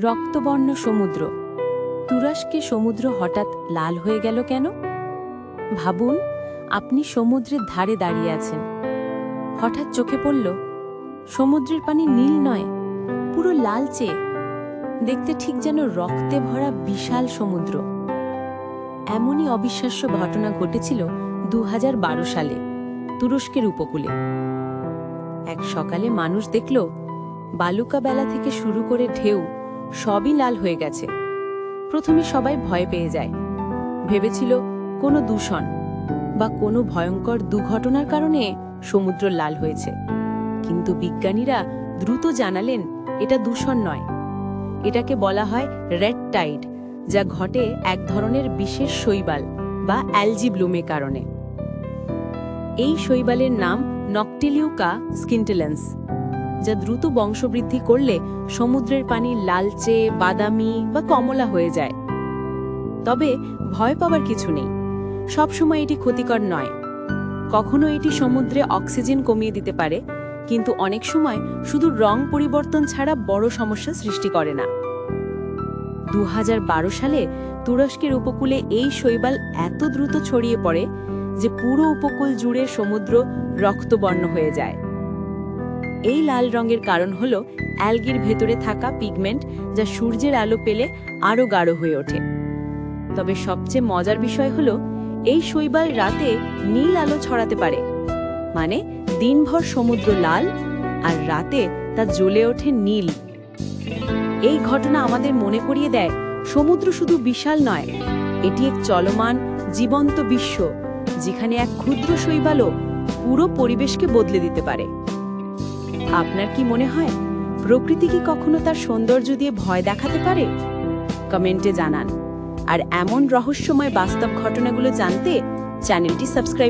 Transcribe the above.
রক্তবর্ণ সমুদ্র। তুরস্কে সমুদ্র হঠাৎ লাল হয়ে গেল কেন? ভাবুন, আপনি সমুদ্রের ধারে দাঁড়িয়ে আছেন। হঠাৎ চোখে পড়ল সমুদ্রের পানি নীল নয়, পুরো লালচে, দেখতে ঠিক যেন রক্তে ভরা বিশাল সমুদ্র। এমনই অবিশ্বাস্য ঘটনা ঘটেছিল 2012 সালে তুরস্কের উপকূলে। এক সকালে মানুষ দেখল বালুকা বেলা থেকে শুরু করে ঢেউ সবই লাল হয়ে গেছে। প্রথমে সবাই ভয় পেয়ে যায়, ভেবেছিল কোনো দূষণ বা কোনো ভয়ঙ্কর দুর্ঘটনার কারণে সমুদ্র লাল হয়েছে। কিন্তু বিজ্ঞানীরা দ্রুত জানালেন এটা দূষণ নয়, এটাকে বলা হয় রেড টাইড, যা ঘটে এক ধরনের বিশেষ শৈবাল বা অ্যালজি ব্লুমের কারণে। এই শৈবালের নাম নকটিলিউকা স্কিন্টেলেন্স, যা দ্রুত বংশবৃদ্ধি করলে সমুদ্রের পানি লালচে, বাদামি বা কমলা হয়ে যায়। তবে ভয় পাওয়ার কিছু নেই, সবসময় এটি ক্ষতিকর নয়। কখনো এটি সমুদ্রে অক্সিজেন কমিয়ে দিতে পারে, কিন্তু অনেক সময় শুধু রং পরিবর্তন ছাড়া বড় সমস্যা সৃষ্টি করে না। 2012 সালে তুরস্কের উপকূলে এই শৈবাল এত দ্রুত ছড়িয়ে পড়ে যে পুরো উপকূল জুড়ে সমুদ্র রক্তবর্ণ হয়ে যায়। এই লাল রঙের কারণ হল অ্যালগির ভেতরে থাকা পিগমেন্ট, যা সূর্যের আলো পেলে আরও গাঢ় হয়ে ওঠে। তবে সবচেয়ে মজার বিষয় হল এই শৈবাল রাতে নীল আলো ছড়াতে পারে, মানে দিনভর সমুদ্র লাল আর রাতে তা জ্বলে ওঠে নীল। এই ঘটনা আমাদের মনে করিয়ে দেয় সমুদ্র শুধু বিশাল নয়, এটি এক চলমান জীবন্ত বিশ্ব, যেখানে এক ক্ষুদ্র শৈবালও পুরো পরিবেশকে বদলে দিতে পারে। আপনার কি মনে হয় প্রকৃতি কি কখনো তার সৌন্দর্য দিয়ে ভয় দেখাতে পারে? কমেন্টে জানান। আর এমন রহস্যময় বাস্তব ঘটনাগুলো জানতে চ্যানেলটি সাবস্ক্রাইব